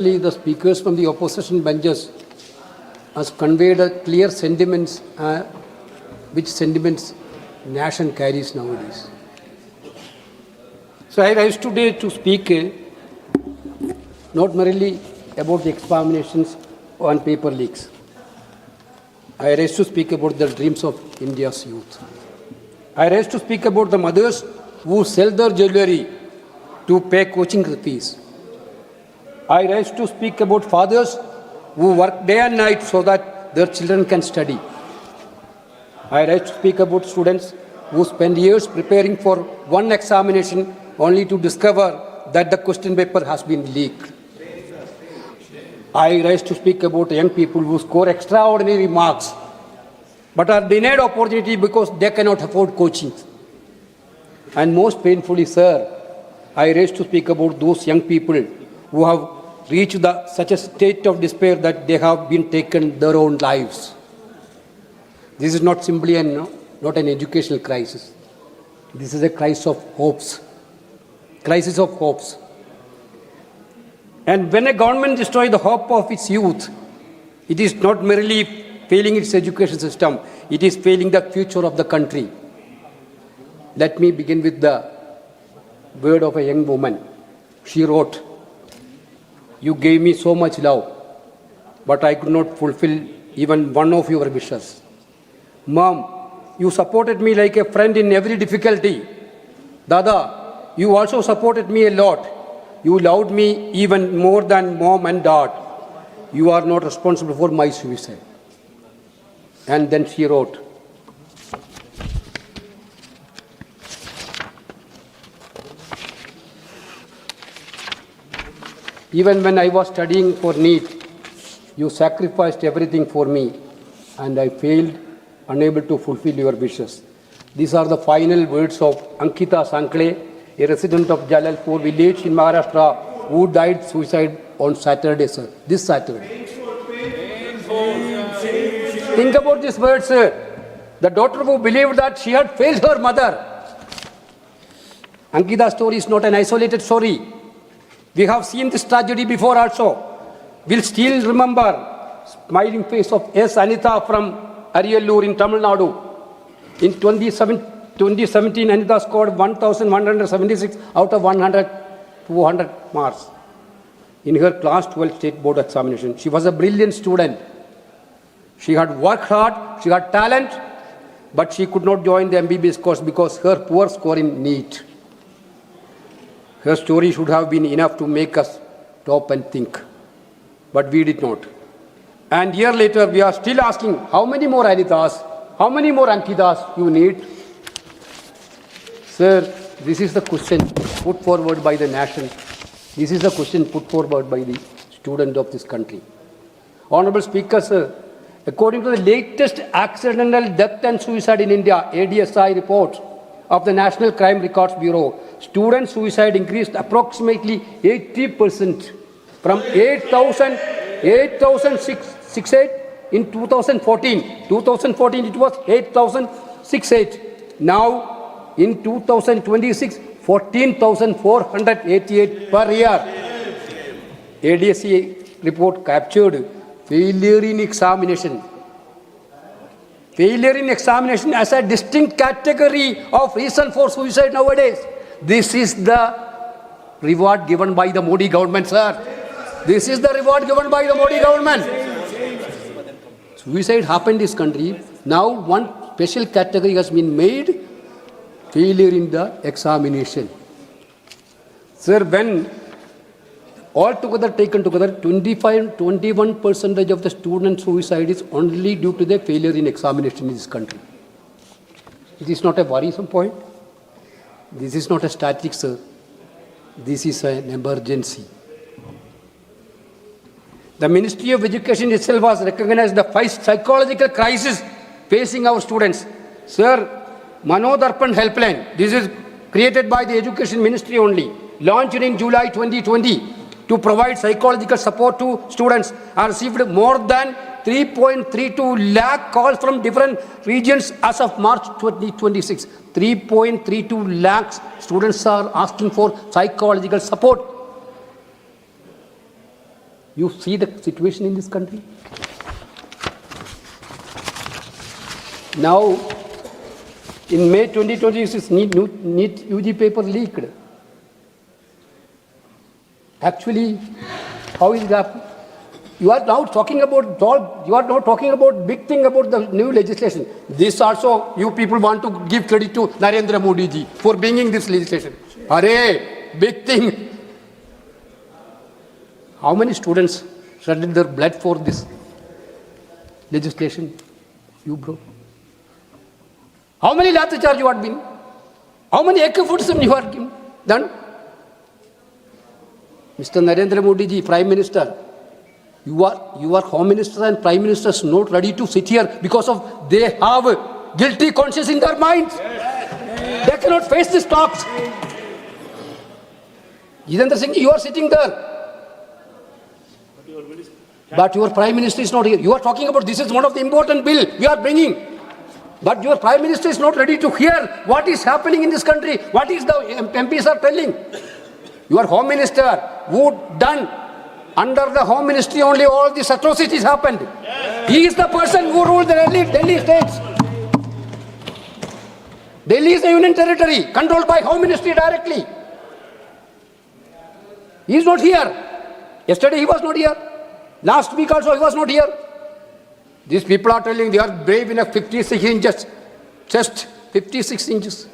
The speakers from the opposition benches has conveyed a clear sentiments, which sentiments nation carries nowadays. So I rise today to speak not merely about the examinations on paper leaks. I rise to speak about the dreams of India's youth. I rise to speak about the mothers who sell their jewelry to pay coaching fees. I rise to speak about fathers who work day and night so that their children can study. I rise to speak about students who spend years preparing for one examination only to discover that the question paper has been leaked. I rise to speak about young people who score extraordinary marks but are denied opportunity because they cannot afford coaching. And most painfully, sir, I rise to speak about those young people who have reached such a state of despair that they have been taken their own lives. This is not simply not an educational crisis. This is a crisis of hopes. Crisis of hopes. And when a government destroys the hope of its youth, it is not merely failing its education system, it is failing the future of the country. Let me begin with the word of a young woman. She wrote, "You gave me so much love, but I could not fulfill even one of your wishes. Mom, you supported me like a friend in every difficulty. Dada, you also supported me a lot. You loved me even more than mom and dad. You are not responsible for my suicide." And then she wrote, "Even when I was studying for NEET, you sacrificed everything for me, and I failed, unable to fulfill your wishes." These are the final words of Ankita Sankle, a resident of Jalalpur village in Maharashtra, who died suicide on Saturday, sir. This Saturday. Think about these words, sir. The daughter who believed that she had failed her mother. Ankita's story is not an isolated story. We have seen this tragedy before also. We'll still remember smiling face of S. Anita from Ariyallur in Tamil Nadu. In 2017, Anita scored 1,176 out of 200 marks in her class 12 state board examination. She was a brilliant student. She had worked hard, she had talent, but she could not join the MBBS course because her poor score in NEET. Her story should have been enough to make us stop and think. But we did not. And a year later, we are still asking, how many more Anitas, how many more Ankitas you need? Sir, this is the question put forward by the nation. This is the question put forward by the student of this country. Honorable Speaker, sir, according to the latest accidental death and suicide in India, ADSI report of the National Crime Records Bureau, student suicide increased approximately 80% from 8,668 in 2014. 2014 it was 8,068. Now in 2026, 14,488 per year. ADSI report captured failure in examination. Failure in examination as a distinct category of reason for suicide nowadays. This is the reward given by the Modi government, sir. This is the reward given by the Modi government. Suicide happened in this country. Now one special category has been made, failure in the examination. Sir, when altogether taken together, 21% of the student suicide is only due to the failure in examination in this country. It is not a worrisome point. This is not a static, sir. This is an emergency. The Ministry of Education itself has recognized the 5 psychological crises facing our students. Sir, Manodarpan Helpline, this is created by the Education Ministry only, launched in July 2020 to provide psychological support to students, and received more than 3.32 lakh calls from different regions as of March 2026. 3.32 lakhs students are asking for psychological support. You see the situation in this country? Now, in May 2026, NEET UG paper leaked. Actually, how is that? You are now talking about big thing about the new legislation. This also, you people want to give credit to Narendra Modi ji for bringing this legislation. Hooray, big thing. How many students shedded their blood for this legislation? You bro. How many lathi charge you have been? How many AK-47 you have done? Mr. Narendra Modi ji, Prime Minister, you are Home Minister and Prime Ministers not ready to sit here because of they have guilty conscience in their minds. They cannot face these talks. Jitendra Singh, you are sitting there. But your Prime Minister is not here. You are talking about this is one of the important bill we are bringing. But your Prime Minister is not ready to hear what is happening in this country, what is the MPs are telling. Your Home Minister, who done under the Home Ministry only all these atrocities happened. Yes. He is the person who ruled the Delhi states. Delhi is a union territory controlled by Home Ministry directly. He is not here. Yesterday he was not here. Last week also he was not here. These people are telling they are brave enough, 56 inches, just 56 inches.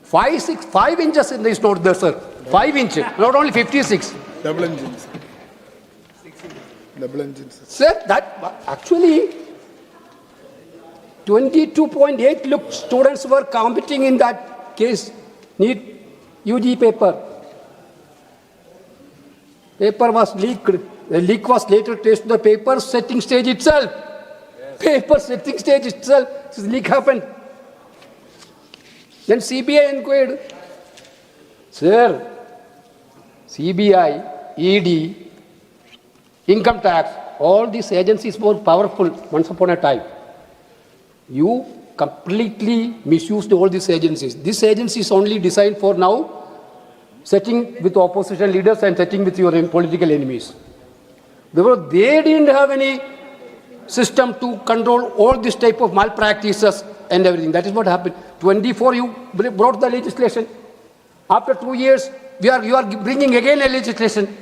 5 inches is not there, sir. 5 inches, not only 56. Double engines. Double engines. Sir, that actually 22.8 students were competing in that case. NEET UG paper. Paper was leaked. The leak was later traced to the paper setting stage itself. Yes. Paper setting stage itself. This leak happened. Then CBI inquired. Sir, CBI, ED, income tax, all these agencies were powerful once upon a time. You completely misused all these agencies. This agency is only designed for now setting with opposition leaders and setting with your political enemies. Because they didn't have any system to control all this type of malpractices and everything. That is what happened. 24, you brought the legislation. After 2 years, you are bringing again a legislation.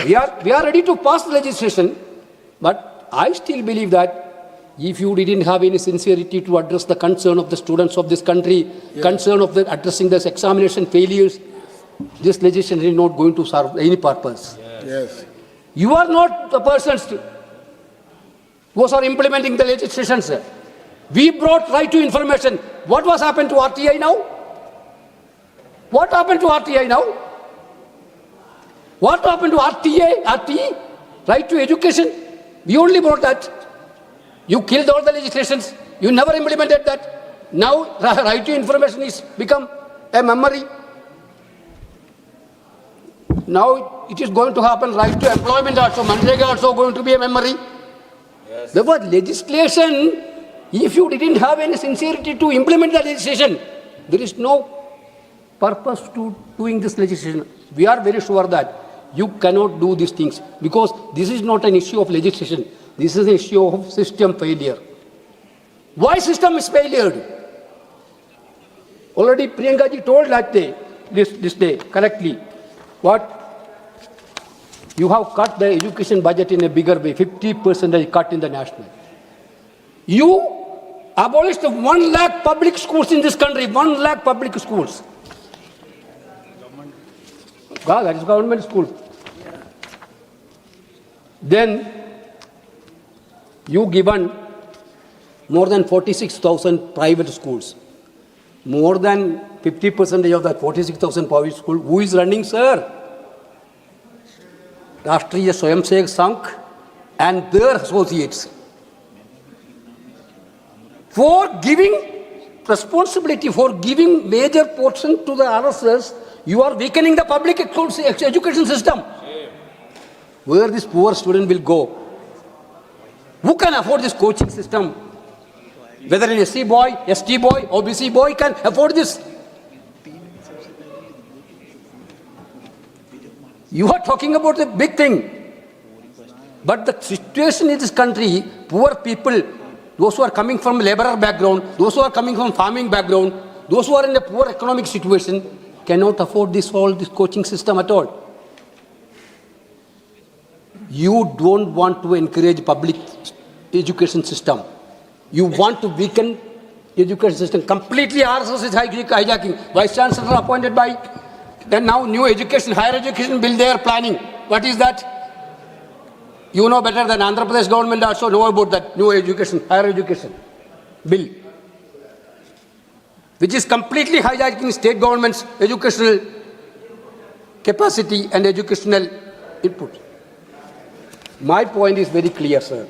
We are ready to pass the legislation, but I still believe that if you didn't have any sincerity to address the concern of the students of this country, concern of addressing this examination failures, this legislation is not going to serve any purpose. Yes. You are not the persons who are implementing the legislation, sir. We brought right to information. What was happened to RTI now? What happened to RTI now? What happened to RTE? Right to education? We only brought that. You killed all the legislations. You never implemented that. Now, right to information is become a memory. Now, it is going to happen right to employment also. Manrega also going to be a memory. Yes. Therefore, legislation, if you didn't have any sincerity to implement the legislation, there is no purpose to doing this legislation. We are very sure that you cannot do these things because this is not an issue of legislation. This is an issue of system failure. Why system is failed? Already Priyanka ji told that day, this day, correctly. What? You have cut the education budget in a bigger way, 50% cut in the national. You abolished 1 lakh public schools in this country, 1 lakh public schools. That is government school. Then you given more than 46,000 private schools. More than 50% of that 46,000 private school. Who is running, sir? Rashtriya Swayamsevak Sangh and their associates. For giving responsibility, for giving major portion to the RSS, you are weakening the public education system. Where this poor student will go? Who can afford this coaching system? Whether an SC boy, ST boy, OBC boy can afford this. You are talking about a big thing. But the situation in this country, poor people, those who are coming from laborer background, those who are coming from farming background, those who are in a poor economic situation, cannot afford this coaching system at all. You don't want to encourage public education system. You want to weaken education system. Completely RSS is hijacking. Vice Chancellor appointed by, then now new education, higher education bill they are planning. What is that? You know better than Andhra Pradesh government also know about that new education, higher education bill, which is completely hijacking state government's educational capacity and educational input. My point is very clear, sir.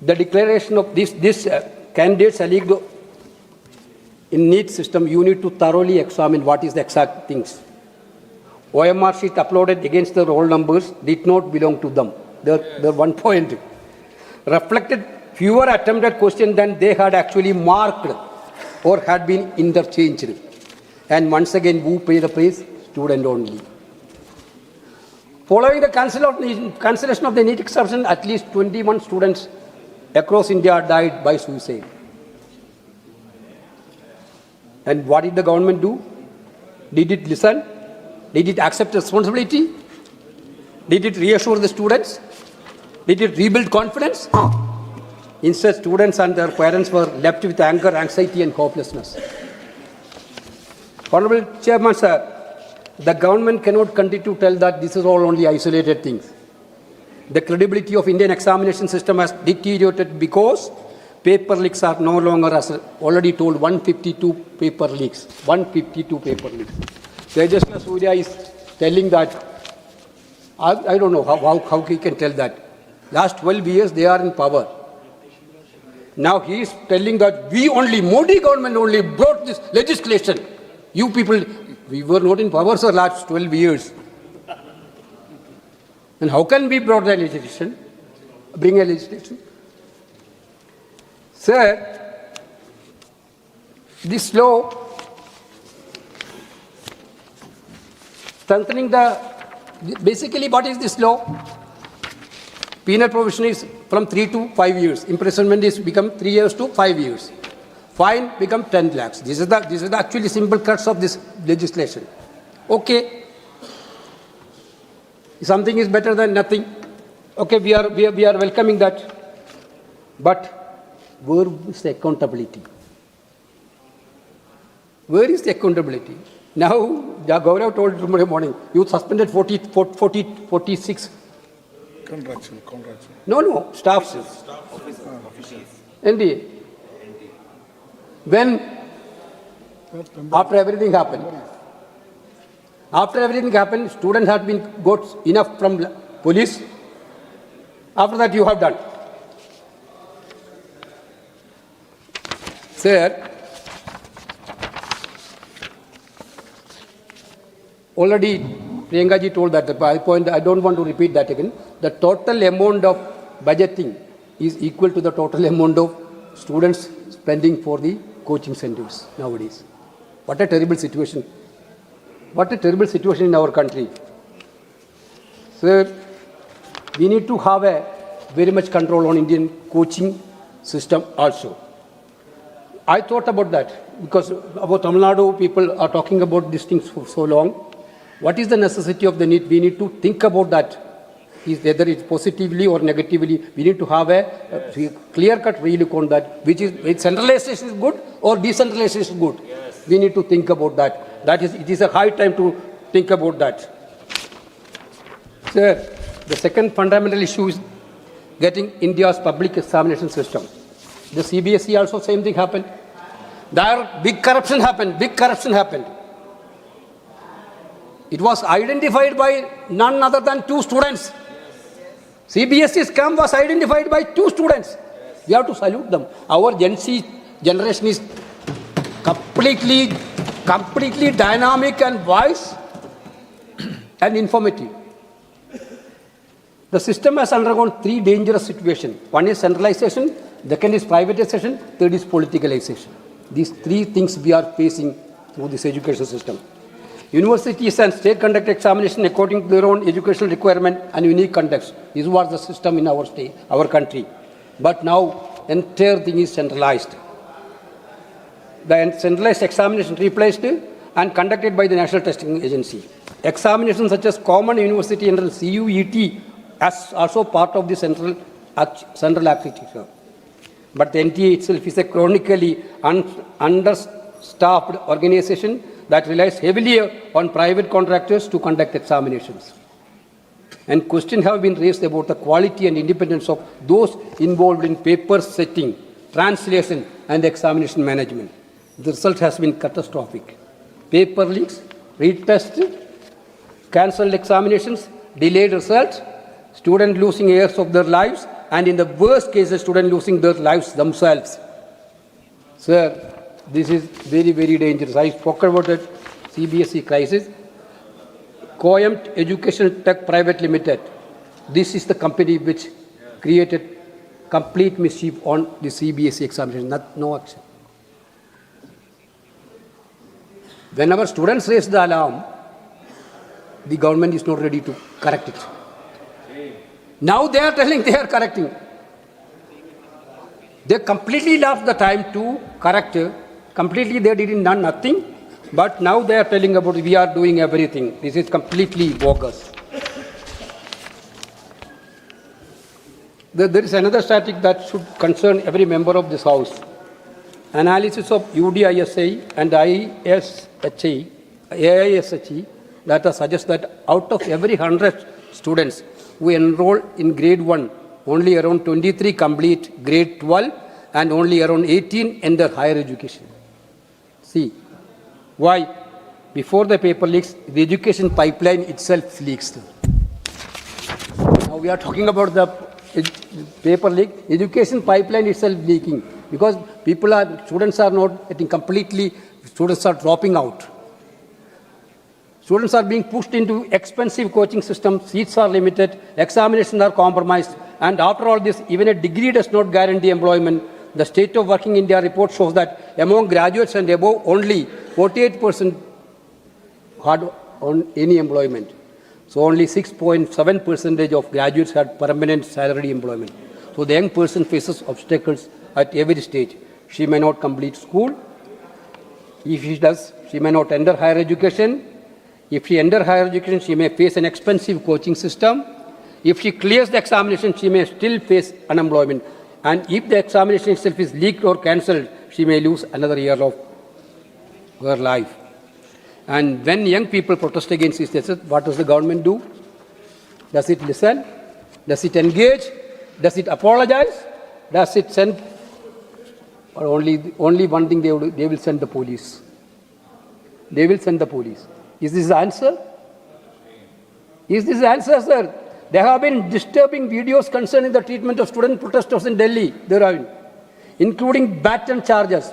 The declaration of this candidates alleged in NEET system, you need to thoroughly examine what is the exact things. OMR sheet uploaded against the roll numbers did not belong to them. The 1 point reflected fewer attempted questions than they had actually marked or had been interchanged. And once again, who pay the price? Student only. Following the cancellation of the NEET exception, at least 21 students across India died by suicide. And what did the government do? Did it listen? Did it accept responsibility? Did it reassure the students? Did it rebuild confidence? Instead, students and their parents were left with anger, anxiety, and hopelessness. Honorable Chairman, sir, the government cannot continue to tell that this is all only isolated things. The credibility of Indian examination system has deteriorated because paper leaks are no longer, as already told, 152 paper leaks. 152 paper leaks. Tejasvi Surya is telling that, I don't know how he can tell that. Last 12 years they are in power. Now he is telling that we only, Modi government only brought this legislation. You people, we were not in power for last 12 years. And how can we bring a legislation? Sir, this law strengthening basically what is this law? Penal provision is from 3 to 5 years. Imprisonment is become 3 years to 5 years. Fine become 10 lakhs. This is the actually simple crux of this legislation. Okay. Something is better than nothing. Okay, we are welcoming that. But where is the accountability? Where is the accountability? Now, Gaurav told tomorrow morning, you suspended 46. Contractual. No, staffs. Officials. NDA. When? After everything happened, students had been got enough from police. After that, you have done. Sir, already Priyanka ji told that, I don't want to repeat that again. The total amount of budgeting is equal to the total amount of students spending for the coaching centers nowadays. What a terrible situation. What a terrible situation in our country. Sir, we need to have a very much control on Indian coaching system also. I thought about that because about Tamil Nadu, people are talking about these things for so long. What is the necessity of the need? We need to think about that. Whether it's positively or negatively, we need to have a clear-cut relook on that. Which centralization is good or decentralization is good? Yes. We need to think about that. It is a high time to think about that. Sir, the second fundamental issue is getting India's public examination system. The CBSE also same thing happened. There big corruption happened. It was identified by none other than 2 students. CBSE scam was identified by 2 students. We have to salute them. Our Gen Z generation is completely dynamic and wise and informative. The system has undergone 3 dangerous situations. One is centralization, second is privatization, third is politicalization. These 3 things we are facing through this education system. Universities and state conduct examination according to their own educational requirement and unique context. This was the system in our state, our country. But now, entire thing is centralized. The centralized examination replaced and conducted by the National Testing Agency. Examinations such as Common University Entrance (CUET) as also part of the central architecture. But the NTA itself is a chronically understaffed organization that relies heavily on private contractors to conduct examinations. And questions have been raised about the quality and independence of those involved in paper setting, translation, and examination management. The result has been catastrophic. Paper leaks, retests, cancelled examinations, delayed results, students losing years of their lives, and in the worst cases, students losing their lives themselves. Sir, this is very, very dangerous. I spoke about it, CBSE crisis. Coemt Educational Tech Private Limited. This is the company which created complete mischief on the CBSE examination. No action. Whenever students raise the alarm, the government is not ready to correct it. Now they are telling they are correcting. They completely lost the time to correct. Completely they did nothing. But now they are telling about we are doing everything. This is completely bogus. There is another static that should concern every member of this House. Analysis of UDISA and AISHE data suggests that out of every 100 students who enroll in grade 1, only around 23 complete grade 12 and only around 18 enter higher education. See, why? Before the paper leaks, the education pipeline itself leaks. Now we are talking about the paper leak, education pipeline itself leaking because students are not getting completely, students are dropping out. Students are being pushed into expensive coaching systems, seats are limited, examinations are compromised, and after all this, even a degree does not guarantee employment. The State of Working India report shows that among graduates and above, only 48% had on any employment. So only 6.7% of graduates had permanent salary employment. So the young person faces obstacles at every stage. She may not complete school. If she does, she may not enter higher education. If she enters higher education, she may face an expensive coaching system. If she clears the examination, she may still face unemployment. And if the examination itself is leaked or cancelled, she may lose another year of her life. And when young people protest against this, what does the government do? Does it listen? Does it engage? Does it apologize? Does it send? Or only one thing they will send the police. They will send the police. Is this the answer? Is this the answer, sir? There have been disturbing videos concerning the treatment of student protesters in Delhi, including baton charges,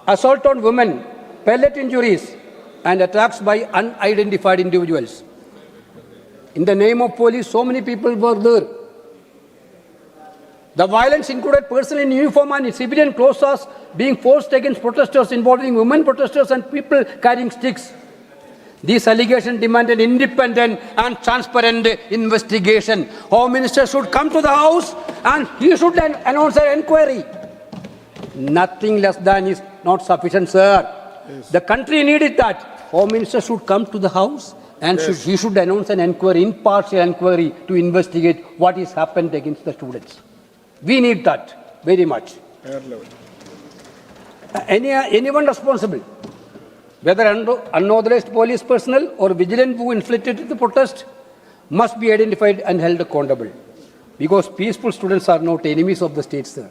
assault on women, pellet injuries, and attacks by unidentified individuals. In the name of police, so many people were there. The violence included persons in uniform and in civilian clothes being forced against protesters involving women protesters and people carrying sticks. These allegations demand an independent and transparent investigation. Home Minister should come to the House and he should announce an inquiry. Nothing less than is not sufficient, sir. Yes. The country needed that. Home Minister should come to the House and yes, he should announce an inquiry, impartial inquiry to investigate what has happened against the students. We need that very much. Anyone responsible, whether unauthorized police personnel or vigilant who inflicted the protest, must be identified and held accountable. Because peaceful students are not enemies of the state, sir.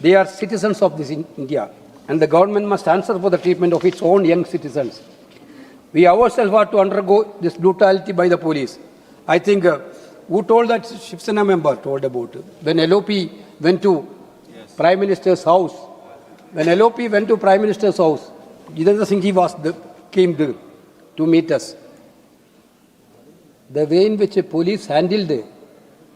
They are citizens of this India, and the government must answer for the treatment of its own young citizens. We ourselves are to undergo this brutality by the police. I think who told that? Shiv Sena member told about it. When LOP went to Prime Minister's house, when LOP went to Prime Minister's house, Jitendra Singh ji came there to meet us. The way in which a police handled the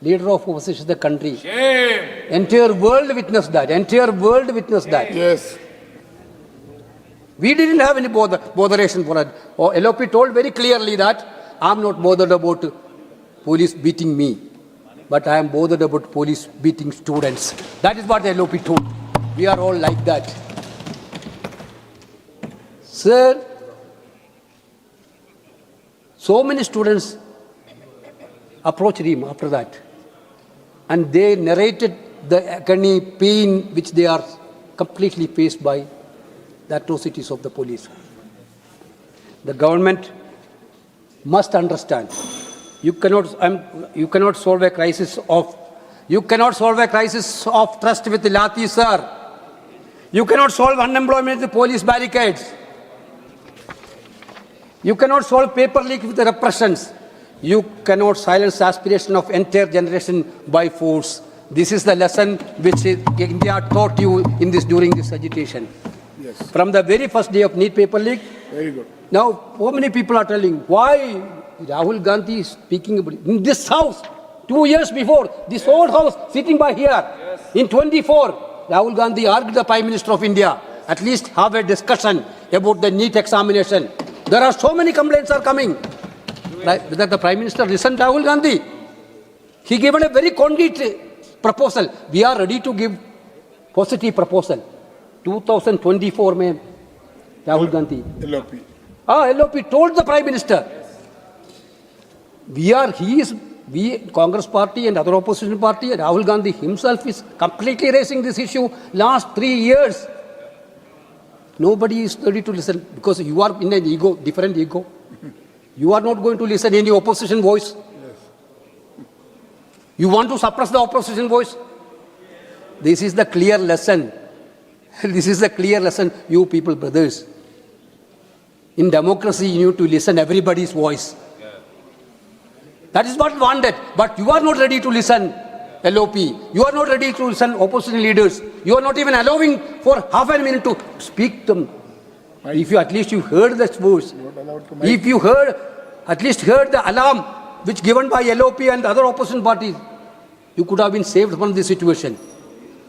leader of opposition of the country. Shame. Entire world witnessed that. Entire world witnessed that. Yes. We didn't have any botheration for it. LOP told very clearly that I'm not bothered about police beating me, but I am bothered about police beating students. That is what the LOP told. We are all like that. Sir, so many students approached him after that, and they narrated the agony, pain which they are completely faced by the atrocities of the police. The government must understand. You cannot solve a crisis of trust with Lati, sir. You cannot solve unemployment with police barricades. You cannot solve paper leak with the repressions. You cannot silence the aspiration of entire generation by force. This is the lesson which India taught you in during this agitation. Yes. From the very first day of NEET paper leak. Very good. Now, how many people are telling why Rahul Gandhi is speaking about it? In this house, 2 years before, this old house sitting by here, yes. In 24, Rahul Gandhi argued the Prime Minister of India, at least have a discussion about the NEET examination. There are so many complaints are coming. Whether the Prime Minister listened to Rahul Gandhi? He given a very concrete proposal. We are ready to give positive proposal. 2024 में Rahul Gandhi. LOP. LOP told the Prime Minister. We, Congress party and other opposition party, and Rahul Gandhi himself is completely raising this issue last 3 years. Nobody is ready to listen because you are in an ego, different ego. You are not going to listen any opposition voice. Yes. You want to suppress the opposition voice. This is the clear lesson. This is the clear lesson, you people, brothers. In democracy, you need to listen everybody's voice. That is what wanted. But you are not ready to listen LOP. You are not ready to listen opposition leaders. You are not even allowing for half a minute to speak them. If you at least you heard that voice. If you at least heard the alarm which given by LOP and other opposition parties, you could have been saved from this situation.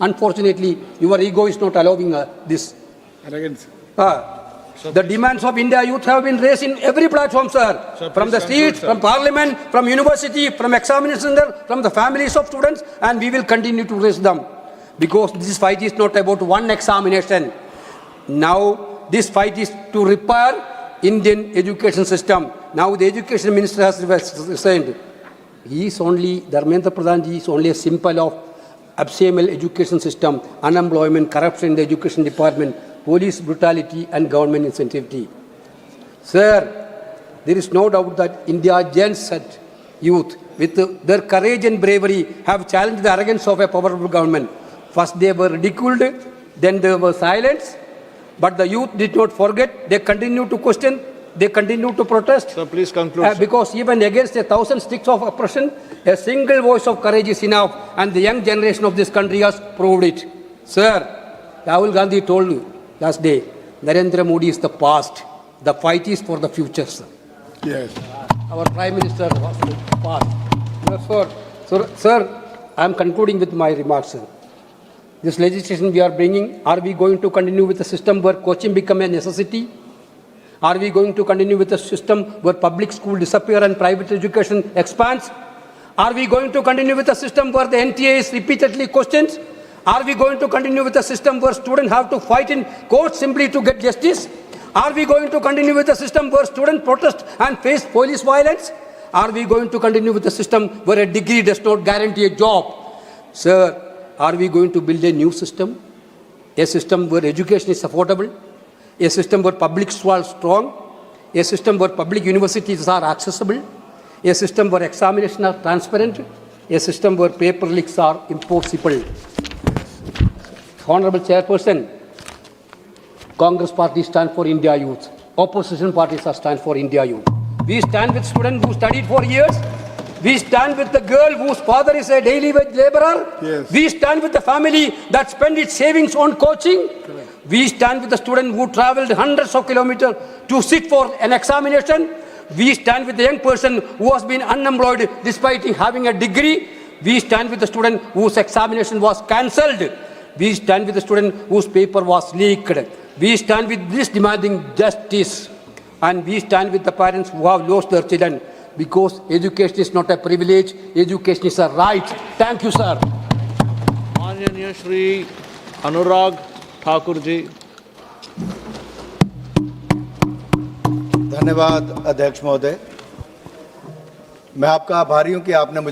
Unfortunately, your ego is not allowing this. Arrogance. The demands of India youth have been raised in every platform, sir. From the streets, from parliament, from university, from examination center, from the families of students, and we will continue to raise them. Because this fight is not about one examination. Now, this fight is to repair Indian education system. Now, the education minister has resigned. Dharmendra Pradhan ji is only a symbol of abysmal education system, unemployment, corruption in the education department, police brutality and government insensitivity. Sir, there is no doubt that India's gen-set youth, with their courage and bravery, have challenged the arrogance of a powerful government. First they were ridiculed, then they were silenced, but the youth did not forget. They continued to question, they continued to protest. So please conclude. Because even against 1,000 sticks of oppression, a single voice of courage is enough, and the young generation of this country has proved it. Sir, Rahul Gandhi told you last day, Narendra Modi is the past. The fight is for the future, sir. Yes. Our Prime Minister was the past. Therefore, sir, I am concluding with my remarks, sir. This legislation we are bringing, are we going to continue with a system where coaching become a necessity? Are we going to continue with a system where public school disappear and private education expands? Are we going to continue with a system where the NTA is repeatedly questioned? Are we going to continue with a system where students have to fight in court simply to get justice? Are we going to continue with a system where students protest and face police violence? Are we going to continue with a system where a degree does not guarantee a job? Sir, are we going to build a new system? A system where education is affordable? A system where public schools are strong? A system where public universities are accessible? A system where examinations are transparent? A system where paper leaks are impossible? Honorable Chairperson, Congress party stands for India youth. Opposition parties stand for India youth. We stand with students who studied for years. We stand with the girl whose father is a daily wage laborer. Yes. We stand with the family that spent its savings on coaching. Correct. We stand with the student who traveled hundreds of kilometers to sit for an examination. We stand with the young person who has been unemployed despite having a degree. We stand with the student whose examination was cancelled. We stand with the student whose paper was leaked. We stand with this demanding justice, and we stand with the parents who have lost their children, because education is not a privilege, education is a right. Thank you, sir. माननीय श्री अनुराग ठाकुर जी। धन्यवाद अध्यक्ष महोदय। मैं आपका आभारी हूं कि आपने मुझे